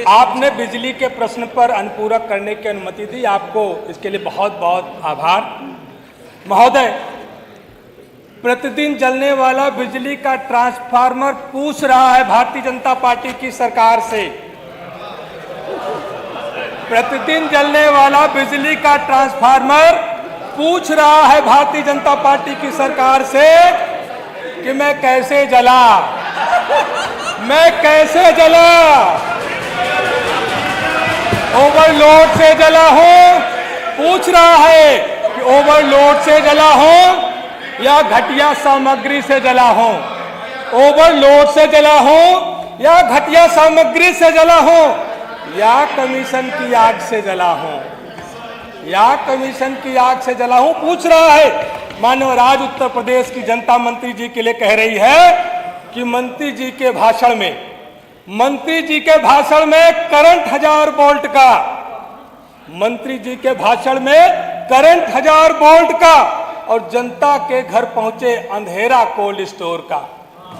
आपने बिजली के प्रश्न पर अनुपूरक करने की अनुमति दी, आपको इसके लिए बहुत बहुत आभार। महोदय, प्रतिदिन जलने वाला बिजली का ट्रांसफार्मर पूछ रहा है भारतीय जनता पार्टी की सरकार से। प्रतिदिन जलने वाला बिजली का ट्रांसफार्मर पूछ रहा है भारतीय जनता पार्टी की सरकार से कि मैं कैसे जला, मैं कैसे जला, ओवरलोड से जला हूं। पूछ रहा है कि ओवरलोड से जला हूं या घटिया सामग्री से जला हूं, ओवरलोड से जला हूं या घटिया सामग्री से जला हूं, या कमीशन की आग से जला हूं, या कमीशन की आग से जला हूं, पूछ रहा है। माननीय आज उत्तर प्रदेश की जनता मंत्री जी के लिए कह रही है कि मंत्री जी के भाषण में करंट 1000 वोल्ट का, मंत्री जी के भाषण में करंट 1000 वोल्ट का और जनता के घर पहुंचे अंधेरा कोल्ड स्टोर का।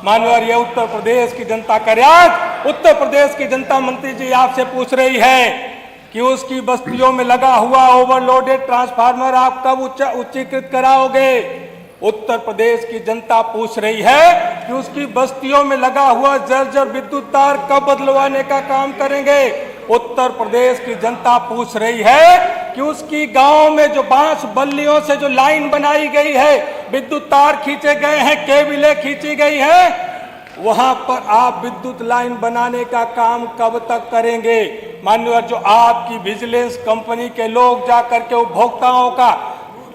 माननीय ये उत्तर प्रदेश की जनता का राज, उत्तर प्रदेश की जनता मंत्री जी आपसे पूछ रही है कि उसकी बस्तियों में लगा हुआ ओवरलोडेड ट्रांसफार्मर आप कब उच्चीकृत कराओगे। उत्तर प्रदेश की जनता पूछ रही है कि उसकी बस्तियों में लगा हुआ जर्जर विद्युत तार कब बदलवाने का काम करेंगे। उत्तर प्रदेश की जनता पूछ रही है कि उसकी गांव में जो बांस बल्लियों से जो लाइन बनाई गई है, विद्युत तार खींचे गए हैं, केबलें खींची गई हैं, वहां पर आप विद्युत लाइन बनाने का काम कब तक करेंगे। माननीय जो आपकी विजिलेंस कंपनी के लोग जाकर के उपभोक्ताओं का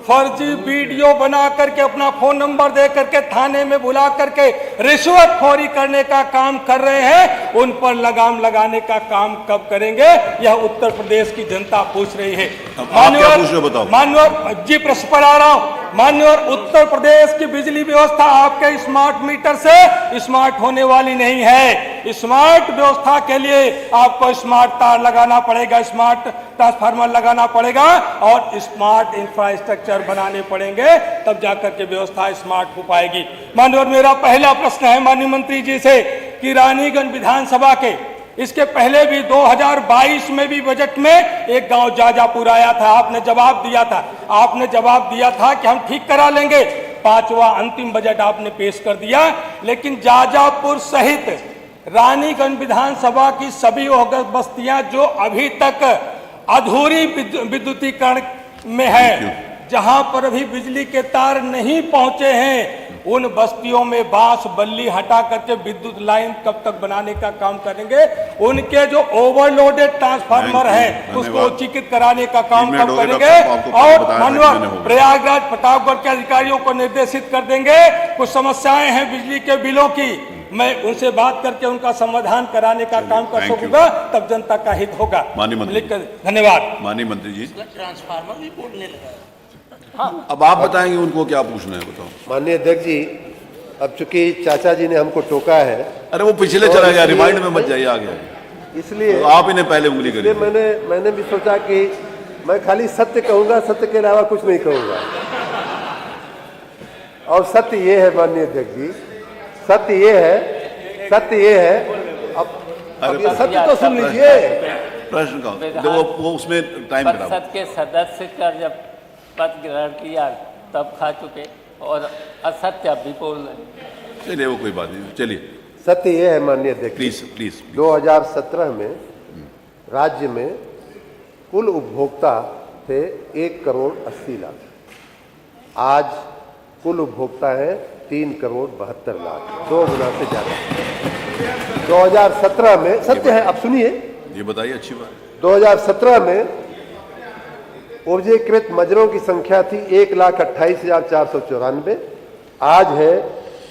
फर्जी वीडियो बना करके अपना फोन नंबर दे करके थाने में बुला करके रिश्वतखोरी करने का काम कर रहे हैं, उन पर लगाम लगाने का काम कब करेंगे, यह उत्तर प्रदेश की जनता पूछ रही है। माननीय जी प्रश्न पर आ रहा हूं। माननीय उत्तर प्रदेश की बिजली व्यवस्था आपके स्मार्ट मीटर से स्मार्ट होने वाली नहीं है। स्मार्ट व्यवस्था के लिए आपको स्मार्ट तार लगाना पड़ेगा, स्मार्ट ट्रांसफार्मर लगाना पड़ेगा और स्मार्ट इंफ्रास्ट्रक्चर बनाने पड़ेंगे, तब जाकर के व्यवस्था स्मार्ट हो पाएगी। माननीय मेरा पहला प्रश्न है माननीय मंत्री जी से कि रानीगंज विधानसभा के इसके पहले भी 2022 में भी बजट में एक गांव जाजापुर आया था, आपने जवाब दिया था कि हम ठीक करा लेंगे। 5वां अंतिम बजट आपने पेश कर दिया, लेकिन जाजापुर सहित रानीगंज विधानसभा की सभी बस्तियां जो अभी तक अधूरी विद्युतीकरण में है, जहां पर अभी बिजली के तार नहीं पहुंचे हैं, उन बस्तियों में बांस बल्ली हटा करके विद्युत लाइन कब तक बनाने का काम करेंगे। उनके जो ओवरलोडेड ट्रांसफार्मर है उसको उच्चीकृत कराने का काम कब करेंगे। और माननीय प्रयागराज प्रतापगढ़ के अधिकारियों को निर्देशित कर देंगे, कुछ समस्याएं हैं बिजली के बिलों की, मैं उनसे बात करके उनका समाधान कराने का काम कर सकूंगा, तब जनता का हित होगा। धन्यवाद। माननीय मंत्री जी, ट्रांसफार्मर भी बोलने लगा। हाँ, अब आप बताएंगे उनको क्या पूछना है, बताओ। माननीय अध्यक्ष जी, अब चूंकि चाचा जी ने हमको टोका है, अरे वो पिछले चला गया, रिमाइंड में मत जाइए, आ गया, इसलिए तो आप इन्हें पहले उंगली करिए। मैंने भी सोचा कि मैं खाली सत्य कहूंगा, सत्य के अलावा कुछ नहीं कहूंगा। और सत्य ये है माननीय अध्यक्ष जी, सत्य ये है, अब ये सत्य तो सुन लीजिए। प्रश्न का वो उसमें टाइम परिषद के सदस्य का जब पद ग्रहण किया तब खा चुके और असत्य भी बोल रहे। चलिए वो कोई बात नहीं, चलिए। सत्य ये है माननीय अध्यक्ष, प्लीज 2017 में राज्य में कुल उपभोक्ता थे 1,80,00,000। आज कुल उपभोक्ता है 3,72,00,000, 2 गुना से ज्यादा। 2017 में, सत्य है, आप सुनिए, ये बताइए, अच्छी बात। 2017 में उपजीकृत मजरों की संख्या थी 1,28,494, आज है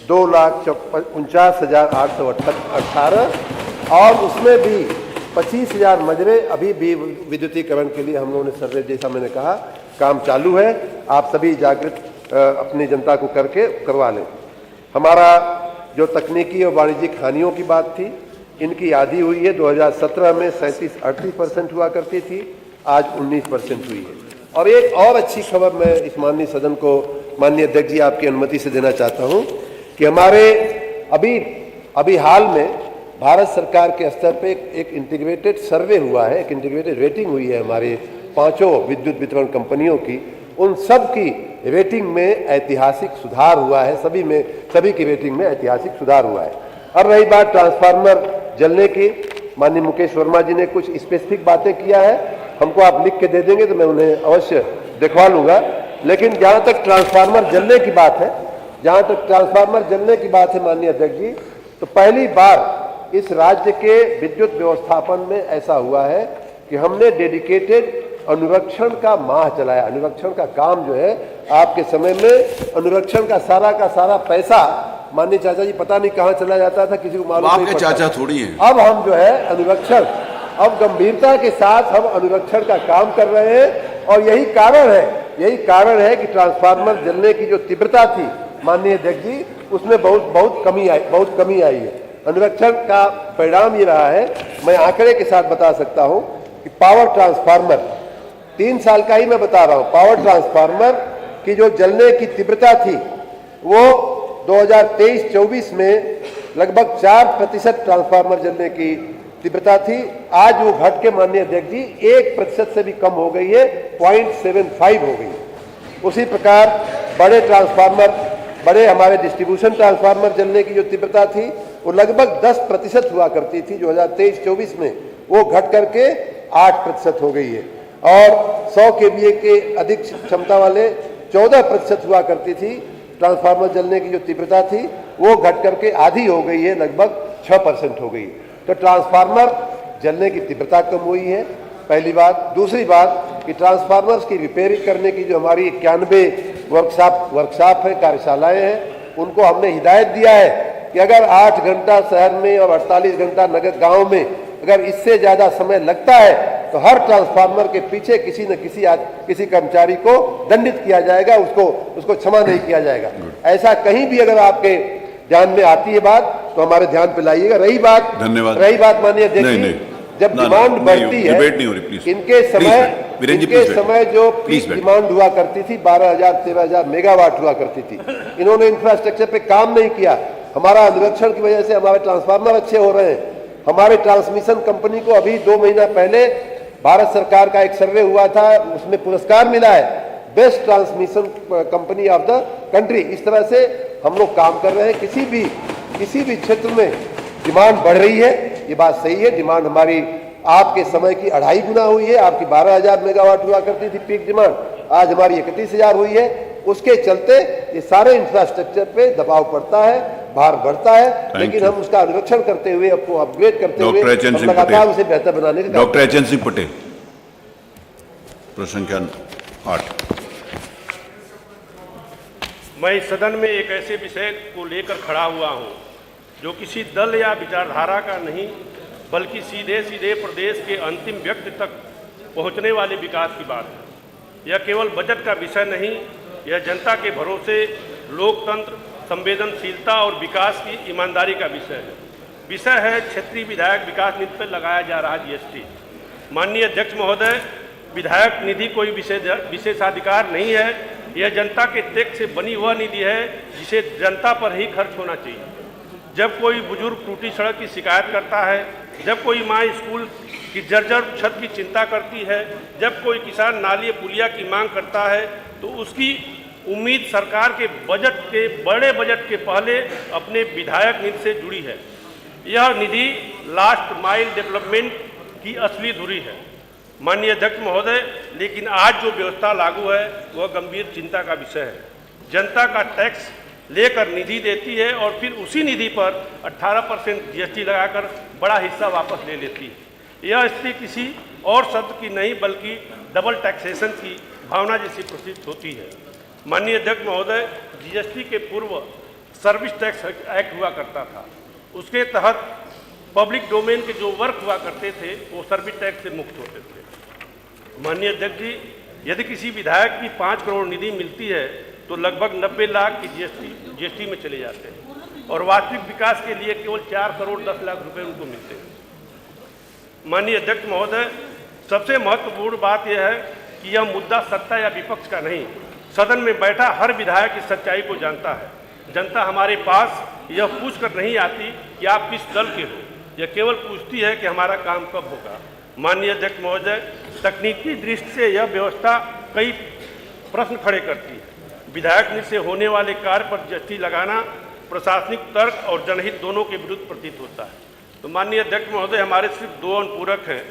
2,49,818 और उसमें भी 25,000 मजरे अभी भी विद्युतीकरण के लिए हम लोगों ने सर्वे, जैसा मैंने कहा, काम चालू है। आप सभी जागृत अपनी जनता को करके करवा लें। हमारा जो तकनीकी और वाणिज्यिक हानियों की बात थी, इनकी आधी हुई है। 2017 में 37-38% हुआ करती थी, आज 19% हुई है। और एक और अच्छी खबर मैं इस माननीय सदन को, माननीय अध्यक्ष जी, आपकी अनुमति से देना चाहता हूं कि हमारे अभी हाल में भारत सरकार के स्तर पे एक इंटीग्रेटेड सर्वे हुआ है, एक इंटीग्रेटेड रेटिंग हुई है हमारे पांचों विद्युत वितरण कंपनियों की। उन सब की रेटिंग में ऐतिहासिक सुधार हुआ है, सभी की रेटिंग में ऐतिहासिक सुधार हुआ है। अब रही बात ट्रांसफार्मर जलने की, माननीय मुकेश वर्मा जी ने कुछ स्पेसिफिक बातें किया है, हमको आप लिख के दे देंगे तो मैं उन्हें अवश्य दिखवा लूँगा। लेकिन जहाँ तक ट्रांसफार्मर जलने की बात है, माननीय अध्यक्ष जी, तो पहली बार इस राज्य के विद्युत व्यवस्थापन में ऐसा हुआ है कि हमने डेडिकेटेड अनुरक्षण का माह चलाया। अनुरक्षण का काम जो है, आपके समय में अनुरक्षण का सारा पैसा माननीय चाचा जी पता नहीं कहाँ चला जाता था, किसी को मालूम नहीं आपके पड़ता। चाचा थोड़ी हैं। अब हम जो है अनुरक्षण, अब गंभीरता के साथ हम अनुरक्षण का काम कर रहे हैं और यही कारण है कि ट्रांसफार्मर जलने की जो तीव्रता थी माननीय अध्यक्ष जी, उसमें बहुत कमी आई है। अनुरक्षण का परिणाम ये रहा है, मैं आंकड़े के साथ बता सकता हूं कि पावर ट्रांसफार्मर 3 साल का ही मैं बता रहा हूं, पावर ट्रांसफार्मर की जो जलने की तीव्रता थी वो 2023-24 में लगभग 4% ट्रांसफार्मर जलने की तीव्रता थी। आज वो घट के माननीय अध्यक्ष जी 1% से भी कम हो गई है, 0.75 हो गई। उसी प्रकार बड़े हमारे डिस्ट्रीब्यूशन ट्रांसफार्मर जलने की जो तीव्रता थी वो लगभग 10% हुआ करती थी 2023-24 में, वो घट करके 8% हो गई है। और 100 kVA के अधिक क्षमता वाले 14% हुआ करती थी ट्रांसफार्मर जलने की जो तीव्रता थी, वो घट करके आधी हो गई है, लगभग 6% हो गई। तो ट्रांसफार्मर जलने की तीव्रता कम हुई है, पहली बात। दूसरी बात कि ट्रांसफार्मर्स की रिपेयरिंग करने की जो हमारी 91 वर्कशॉप है, कार्यशालाएं हैं, उनको हमने हिदायत दिया है कि अगर 8 घंटा शहर में और 48 घंटा नगर गांव में अगर इससे ज़्यादा समय लगता है तो हर ट्रांसफार्मर के पीछे किसी कर्मचारी को दंडित किया जाएगा, उसको क्षमा नहीं किया जाएगा। ऐसा कहीं भी अगर आपके ध्यान में आती है बात तो हमारे ध्यान पे लाइएगा। रही बात माननीय अध्यक्ष जी, जब डिमांड बढ़ती है, इनके समय जो पीक डिमांड हुआ करती थी 12,000-13,000 मेगावाट हुआ करती थी, इन्होंने इंफ्रास्ट्रक्चर पे काम नहीं किया। हमारा अनुरक्षण की वजह से हमारे ट्रांसफार्मर अच्छे हो रहे हैं। हमारे ट्रांसमिशन कंपनी को अभी 2 महीना पहले भारत सरकार का एक सर्वे हुआ था, उसमें पुरस्कार मिला है, best transmission company of the country. इस तरह से हम लोग काम कर रहे हैं। किसी भी क्षेत्र में डिमांड बढ़ रही है, ये बात सही है। डिमांड हमारी आपके समय की 2.5 गुना हुई है। आपकी 12,000 मेगावाट हुआ करती थी पीक डिमांड, आज हमारी 31,000 हुई है। उसके चलते ये सारे इंफ्रास्ट्रक्चर पे दबाव पड़ता है, भार बढ़ता है, लेकिन हम उसका अनुरक्षण करते हुए, आपको अपग्रेड करते हुए लगातार उसे बेहतर बनाने का। Doctor H N Singh Patel, प्रश्न संख्या 8। मैं इस सदन में एक ऐसे विषय को लेकर खड़ा हुआ हूं जो किसी दल या विचारधारा का नहीं, बल्कि सीधे सीधे प्रदेश के अंतिम व्यक्ति तक पहुंचने वाले विकास की बात है। यह केवल बजट का विषय नहीं, यह जनता के भरोसे, लोकतंत्र, संवेदनशीलता और विकास की ईमानदारी का विषय है क्षेत्रीय विधायक विकास निधि पर लगाया जा रहा जीएसटी। माननीय अध्यक्ष महोदय, विधायक निधि कोई विशेषाधिकार नहीं है, यह जनता के टैक्स से बनी वह निधि है जिसे जनता पर ही खर्च होना चाहिए। जब कोई बुजुर्ग टूटी सड़क की शिकायत करता है, जब कोई माँ स्कूल की जर्जर छत की चिंता करती है, जब कोई किसान नाली पुलिया की मांग करता है, तो उसकी उम्मीद सरकार के बड़े बजट के पहले अपने विधायक निधि से जुड़ी है। यह निधि लास्ट माइल डेवलपमेंट की असली धुरी है। माननीय अध्यक्ष महोदय, लेकिन आज जो व्यवस्था लागू है वह गंभीर चिंता का विषय है। जनता का टैक्स लेकर निधि देती है और फिर उसी निधि पर 18% जीएसटी लगाकर बड़ा हिस्सा वापस ले लेती है। यह स्थिति किसी और शब्द की नहीं बल्कि डबल टैक्सेशन की भावना जैसी प्रतीत होती है। माननीय अध्यक्ष महोदय, जीएसटी के पूर्व सर्विस टैक्स एक्ट हुआ करता था, उसके तहत पब्लिक डोमेन के जो वर्क हुआ करते थे वो सर्विस टैक्स से मुक्त होते थे। माननीय अध्यक्ष जी, यदि किसी विधायक की 5 करोड़ निधि मिलती है तो लगभग 90 लाख की जीएसटी में चले जाते हैं और वास्तविक विकास के लिए केवल 4 करोड़ 10 लाख रुपए उनको मिलते हैं। माननीय अध्यक्ष महोदय, सबसे महत्वपूर्ण बात यह है कि यह मुद्दा सत्ता या विपक्ष का नहीं, सदन में बैठा हर विधायक इस सच्चाई को जानता है। जनता हमारे पास यह पूछकर नहीं आती कि आप किस दल के हो, यह केवल पूछती है कि हमारा काम कब होगा। माननीय अध्यक्ष महोदय, तकनीकी दृष्टि से यह व्यवस्था कई प्रश्न खड़े करती है। विधायक निधि से होने वाले कार्य पर जीएसटी लगाना प्रशासनिक तर्क और जनहित दोनों के विरुद्ध प्रतीत होता है। तो माननीय अध्यक्ष महोदय, हमारे सिर्फ 2 अनुपूरक हैं।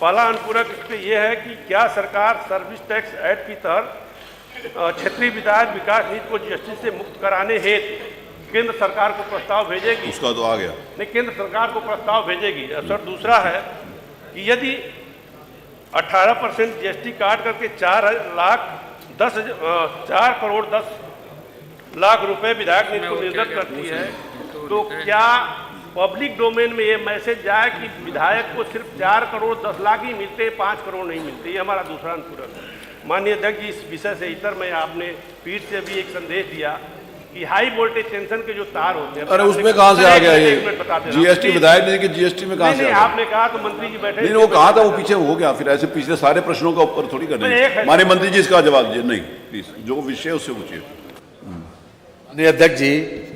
पहला अनुपूरक इस पर यह है कि क्या सरकार सर्विस टैक्स एक्ट की तहत क्षेत्रीय विधायक विकास निधि को जीएसटी से मुक्त कराने हेतु केंद्र सरकार को प्रस्ताव भेजेगी? उसका तो आ गया। नहीं, केंद्र सरकार को प्रस्ताव भेजेगी। सर, दूसरा है कि यदि 18% जीएसटी काट करके 4 करोड़ 10 लाख रुपए विधायक निधि को निर्गत करती है, तो क्या पब्लिक डोमेन में ये मैसेज जाए कि विधायक को सिर्फ 4 करोड़ 10 लाख ही मिलते, 5 करोड़ नहीं मिलते? ये हमारा दूसरा अनुपूरक है। माननीय अध्यक्ष जी, इस विषय से इतर में आपने पीठ से भी एक संदेश दिया कि हाई वोल्टेज टेंशन के जो तार होते हैं, अरे उसमें कहाँ से आ गया ये जीएसटी? नहीं, विधायक निधि की जीएसटी में कहाँ से आ गया? आपने कहा तो मंत्री जी बैठे नहीं, वो कहा था, वो पीछे हो गया। फिर ऐसे पिछले सारे प्रश्नों का ऊपर थोड़ी करना। माननीय मंत्री जी, इसका जवाब दीजिए। नहीं, प्लीज, जो विषय उससे पूछिए। माननीय अध्यक्ष जी,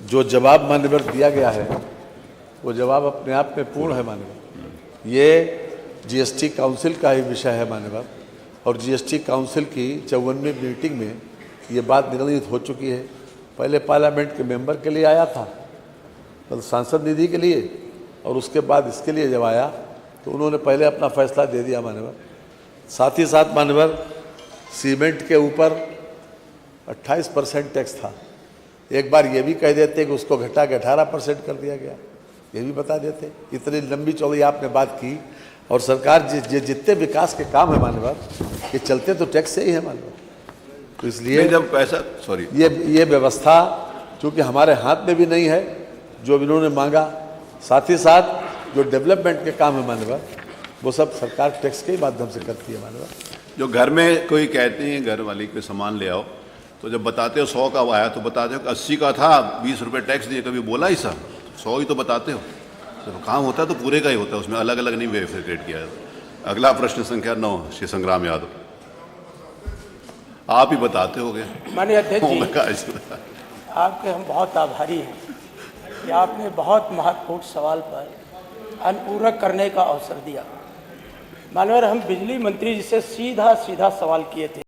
जो जवाब मान्यवर दिया गया है वो जवाब अपने आप में पूर्ण है मान्यवर। ये जीएसटी काउंसिल का ही विषय है मान्यवर, और जीएसटी काउंसिल की 54वीं मीटिंग में ये बात निर्णित हो चुकी है। पहले पार्लियामेंट के मेंबर के लिए आया था, मतलब सांसद निधि के लिए, और उसके बाद इसके लिए जब आया तो उन्होंने पहले अपना फैसला दे दिया मान्यवर। साथ ही साथ मान्यवर, सीमेंट के ऊपर 28% टैक्स था। एक बार ये भी कह देते कि उसको घटा के 18% कर दिया गया, ये भी बता देते। इतनी लंबी चौड़ी आपने बात की, और सरकार जितने विकास के काम है मान्यवर, ये चलते तो टैक्स से ही है मान्यवर। तो इसलिए जब पैसा ये व्यवस्था चूँकि हमारे हाथ में भी नहीं है जो इन्होंने मांगा, साथ ही साथ जो डेवलपमेंट के काम है मान्यवर, वो सब सरकार टैक्स के माध्यम से करती है मान्यवर। जो घर में कोई कहते हैं घर वाले कोई सामान ले आओ, तो जब बताते हो 100 का आया तो बताते हो 80 का था, 20 रुपये टैक्स दिए, कभी बोला ही सर 100 ही तो बताते हो। जब काम होता है तो पूरे का ही होता है, उसमें अलग अलग नहीं वेरिफिकेट किया जाता। अगला प्रश्न संख्या 9, श्री संग्राम यादव, आप ही बताते हो गए। माननीय अध्यक्ष जी, आपके हम बहुत आभारी हैं कि आपने बहुत महत्वपूर्ण सवाल पर अनुपूरक करने का अवसर दिया। माननीय, हम बिजली मंत्री जी से सीधा सवाल किए थे।